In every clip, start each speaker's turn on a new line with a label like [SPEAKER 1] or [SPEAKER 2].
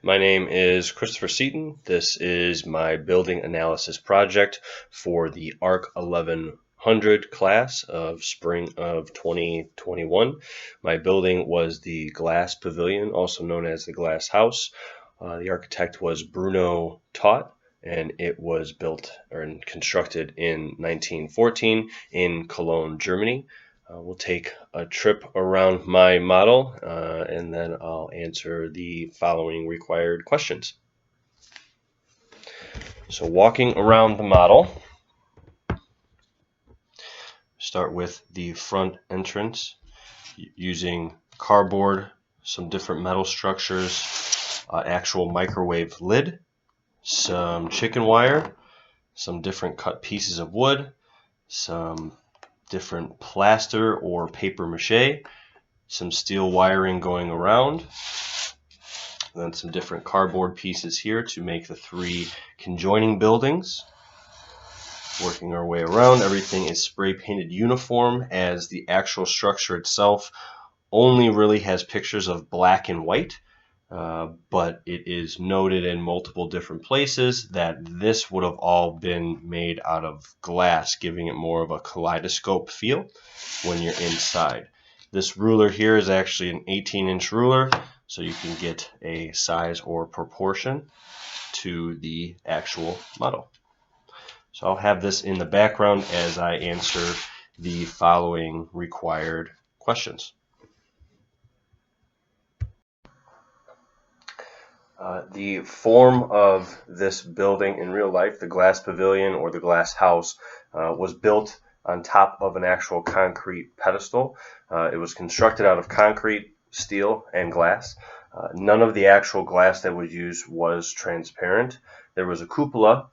[SPEAKER 1] My name is Christopher Seaton. This is my building analysis project for the ARC 1100 class of spring of 2021. My building was the Glass Pavilion, also known as the Glass House. The architect was Bruno Taut, and it was built or constructed in 1914 in Cologne, Germany. We'll take a trip around my model and then I'll answer the following required questions. So walking around the model, start with the front entrance using cardboard, some different metal structures, actual microwave lid, some chicken wire, some different cut pieces of wood, some different plaster or paper mache, some steel wiring going around, then some different cardboard pieces here to make the three conjoining buildings. Working our way around, everything is spray painted uniform, as the actual structure itself only really has pictures of black and white, but it is noted in multiple different places that this would have all been made out of glass, giving it more of a kaleidoscope feel when you're inside. This ruler here is actually an 18-inch ruler, so you can get a size or proportion to the actual model. So I'll have this in the background as I answer the following required questions. The form of this building in real life, the Glass Pavilion or the Glass House, was built on top of an actual concrete pedestal. It was constructed out of concrete, steel, and glass. None of the actual glass that was used was transparent. There was a cupola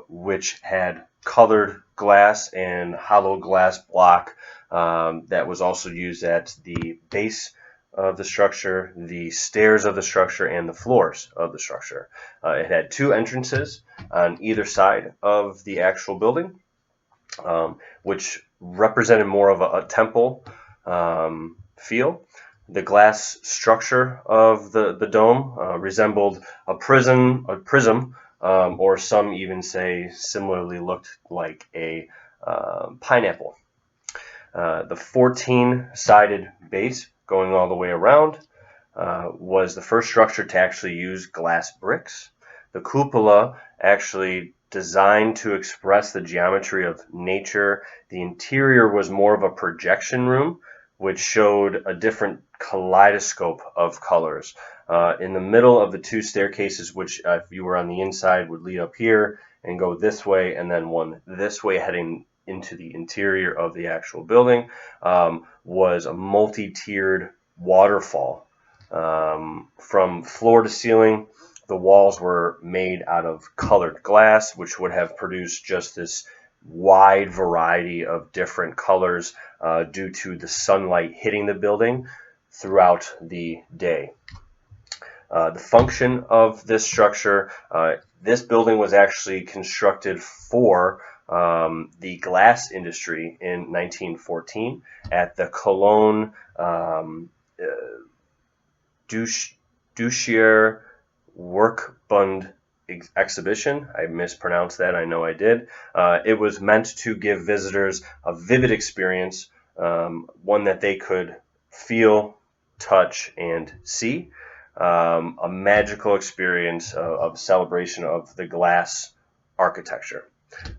[SPEAKER 1] which had colored glass and hollow glass block that was also used at the base of the structure, the stairs of the structure, and the floors of the structure. It had two entrances on either side of the actual building, which represented more of a temple feel. The glass structure of the dome resembled a prism, or some even say similarly looked like a pineapple. The 14-sided base going all the way around was the first structure to actually use glass bricks. The cupola actually designed to express the geometry of nature. The interior was more of a projection room, which showed a different kaleidoscope of colors. In the middle of the two staircases, which if you were on the inside would lead up here and go this way, and then one this way heading into the interior of the actual building, was a multi-tiered waterfall. From floor to ceiling, the walls were made out of colored glass, which would have produced just this wide variety of different colors due to the sunlight hitting the building throughout the day. The function of this structure, this building was actually constructed for the glass industry in 1914 at the Cologne Duschier Werkbund exhibition. I mispronounced that, I know I did. It was meant to give visitors a vivid experience, one that they could feel, touch, and see. A magical experience of celebration of the glass architecture.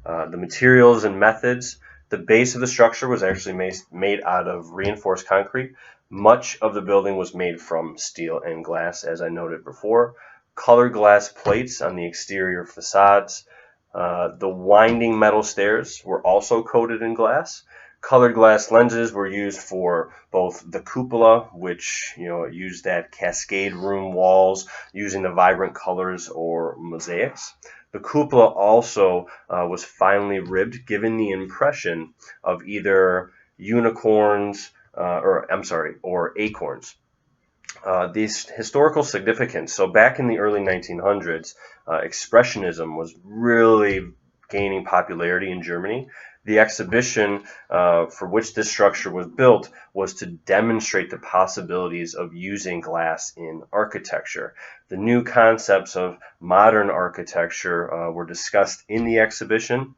[SPEAKER 1] The materials and methods. The base of the structure was actually made out of reinforced concrete. Much of the building was made from steel and glass, as I noted before. Colored glass plates on the exterior facades. The winding metal stairs were also coated in glass. Colored glass lenses were used for both the cupola, which used that cascade room walls using the vibrant colors or mosaics. The cupola also was finely ribbed, giving the impression of either unicorns or acorns. These historical significance. So back in the early 1900s, Expressionism was really gaining popularity in Germany. The exhibition for which this structure was built was to demonstrate the possibilities of using glass in architecture. The new concepts of modern architecture were discussed in the exhibition,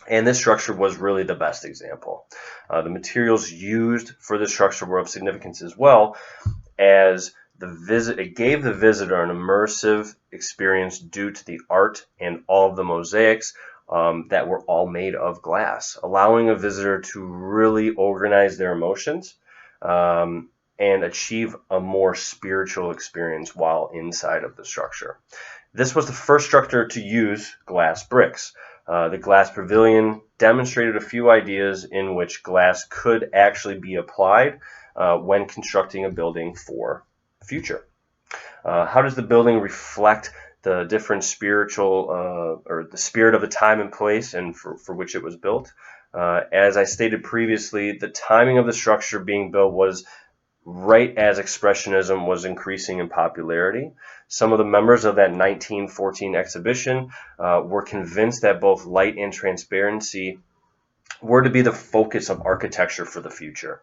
[SPEAKER 1] and this structure was really the best example. The materials used for this structure were of significance as well, as it gave the visitor an immersive experience due to the art and all of the mosaics that were all made of glass, allowing a visitor to really organize their emotions and achieve a more spiritual experience while inside of the structure. This was the first structure to use glass bricks. The glass pavilion demonstrated a few ideas in which glass could actually be applied when constructing a building for the future. How does the building reflect the different spiritual or the spirit of the time and place and for which it was built? As I stated previously, the timing of the structure being built was right as Expressionism was increasing in popularity. Some of the members of that 1914 exhibition were convinced that both light and transparency were to be the focus of architecture for the future.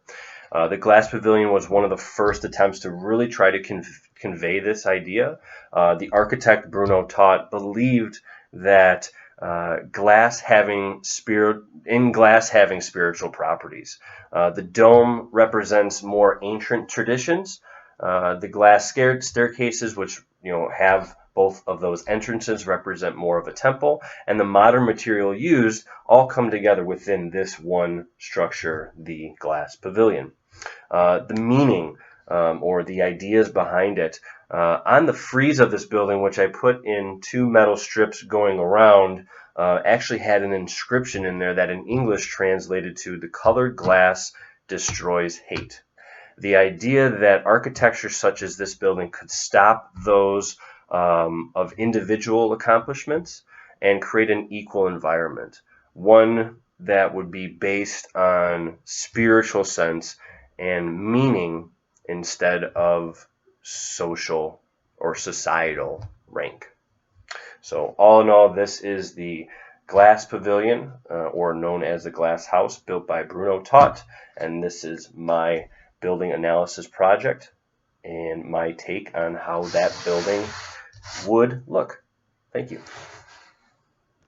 [SPEAKER 1] The glass pavilion was one of the first attempts to really try to convey this idea. The architect Bruno Taut believed that glass having spiritual properties. The dome represents more ancient traditions. The glass staircases, which have both of those entrances, represent more of a temple, and the modern material used all come together within this one structure, the glass pavilion. The meaning or the ideas behind it. On the frieze of this building, which I put in 2 metal strips going around, actually had an inscription in there that in English translated to "The colored glass destroys hate." The idea that architecture such as this building could stop those of individual accomplishments and create an equal environment, one that would be based on spiritual sense and meaning instead of social or societal rank. So all in all, this is the glass pavilion, or known as the glass house, built by Bruno Taut, and this is my building analysis project and my take on how that building would look. Thank you.